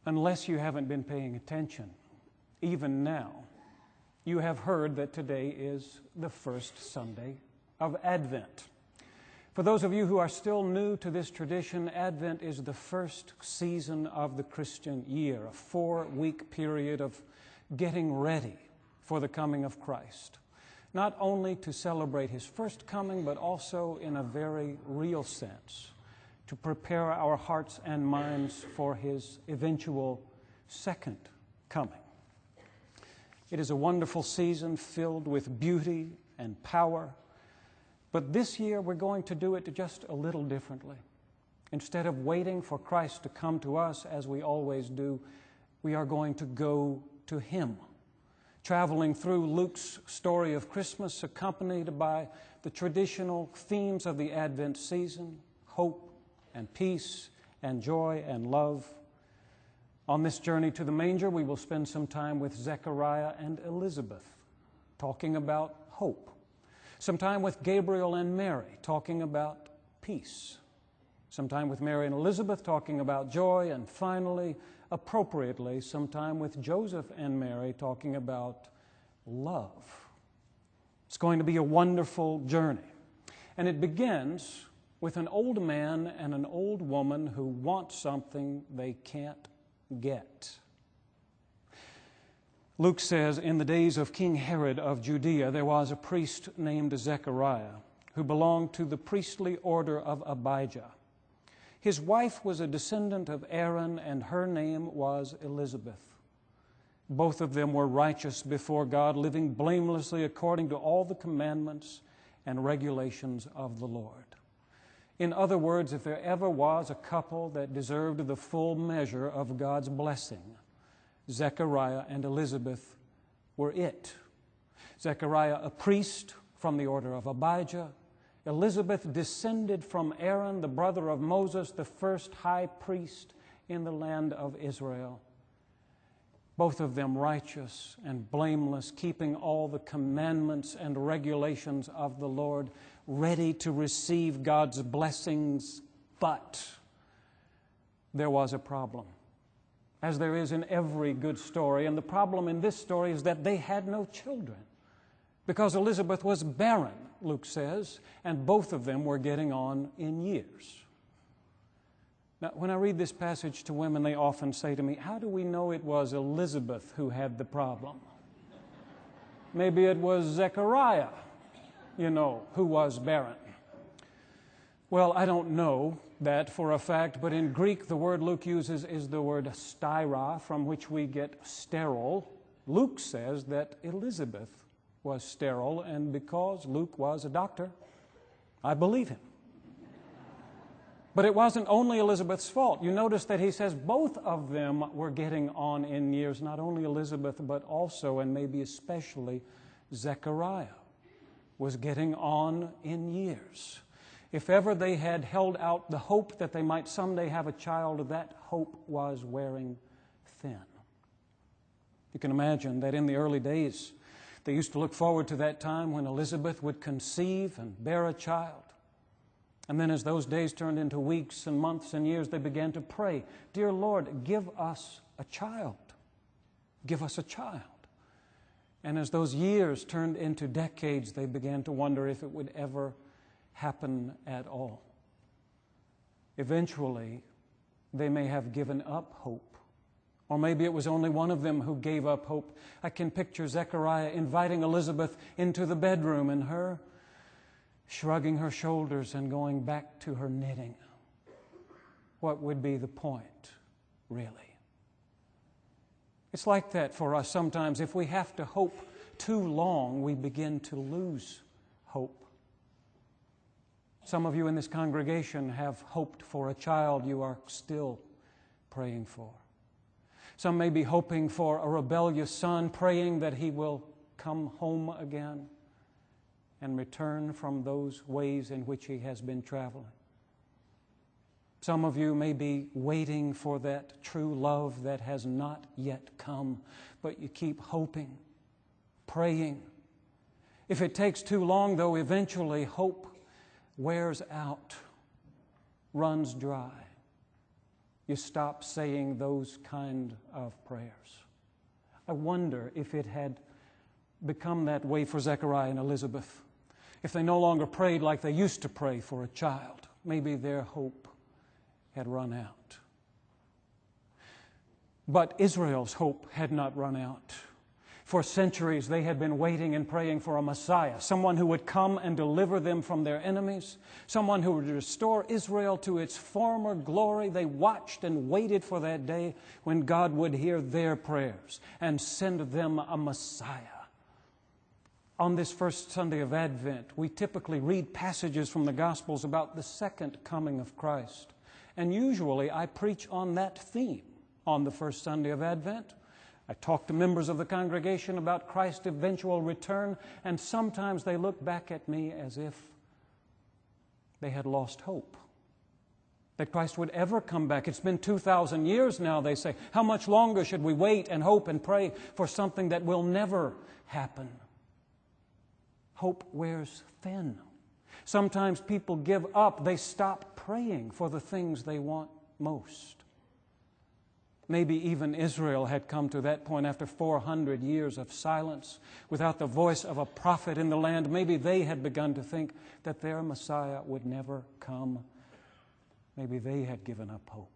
Unless you haven't been paying attention, even now, you have heard that today is the first Sunday of Advent. For those of you who are still new to this tradition, Advent is the first season of the Christian year, a 4-week period of getting ready for the coming of Christ. Not only to celebrate His first coming, but also in a very real sense, to prepare our hearts and minds for His eventual second coming. It is a wonderful season filled with beauty and power, but this year we're going to do it just a little differently. Instead of waiting for Christ to come to us as we always do, we are going to go to Him, traveling through Luke's story of Christmas, accompanied by the traditional themes of the Advent season: hope and peace and joy and love. On this journey to the manger, we will spend some time with Zechariah and Elizabeth, talking about hope. Some time with Gabriel and Mary, talking about peace. Some time with Mary and Elizabeth, talking about joy. And finally, appropriately, some time with Joseph and Mary, talking about love. It's going to be a wonderful journey. And it begins with an old man and an old woman who want something they can't get. Luke says, in the days of King Herod of Judea, there was a priest named Zechariah who belonged to the priestly order of Abijah. His wife was a descendant of Aaron, and her name was Elizabeth. Both of them were righteous before God, living blamelessly according to all the commandments and regulations of the Lord. In other words, if there ever was a couple that deserved the full measure of God's blessing, Zechariah and Elizabeth were it. Zechariah, a priest from the order of Abijah. Elizabeth, descended from Aaron, the brother of Moses, the first high priest in the land of Israel. Both of them righteous and blameless, keeping all the commandments and regulations of the Lord, ready to receive God's blessings. But there was a problem, as there is in every good story. And the problem in this story is that they had no children, because Elizabeth was barren, Luke says, and both of them were getting on in years. Now, when I read this passage to women, they often say to me, how do we know it was Elizabeth who had the problem? Maybe it was Zechariah, who was barren. Well, I don't know that for a fact, but in Greek, the word Luke uses is the word styra, from which we get sterile. Luke says that Elizabeth was sterile, and because Luke was a doctor, I believe him. But it wasn't only Elizabeth's fault. You notice that he says both of them were getting on in years, not only Elizabeth, but also, and maybe especially, Zechariah was getting on in years. If ever they had held out the hope that they might someday have a child, that hope was wearing thin. You can imagine that in the early days, they used to look forward to that time when Elizabeth would conceive and bear a child. And then as those days turned into weeks and months and years, they began to pray, "Dear Lord, give us a child. Give us a child." And as those years turned into decades, they began to wonder if it would ever happen at all. Eventually, they may have given up hope. Or maybe it was only one of them who gave up hope. I can picture Zechariah inviting Elizabeth into the bedroom and her shrugging her shoulders and going back to her knitting. What would be the point, really? It's like that for us sometimes. If we have to hope too long, we begin to lose hope. Some of you in this congregation have hoped for a child you are still praying for. Some may be hoping for a rebellious son, praying that he will come home again and return from those ways in which he has been traveling. Some of you may be waiting for that true love that has not yet come, but you keep hoping, praying. If it takes too long, though, eventually hope wears out, runs dry. you stop saying those kind of prayers. I wonder if it had become that way for Zechariah and Elizabeth. If they no longer prayed like they used to pray for a child, maybe their hope had run out. But Israel's hope had not run out. For centuries they had been waiting and praying for a Messiah, someone who would come and deliver them from their enemies, someone who would restore Israel to its former glory. They watched and waited for that day when God would hear their prayers and send them a Messiah. On this first Sunday of Advent, we typically read passages from the Gospels about the second coming of Christ. And usually I preach on that theme on the first Sunday of Advent. I talk to members of the congregation about Christ's eventual return, and sometimes they look back at me as if they had lost hope that Christ would ever come back. It's been 2,000 years now, they say. How much longer should we wait and hope and pray for something that will never happen? Hope wears thin. Sometimes people give up. They stop praying for the things they want most. Maybe even Israel had come to that point after 400 years of silence, without the voice of a prophet in the land. Maybe they had begun to think that their Messiah would never come. Maybe they had given up hope.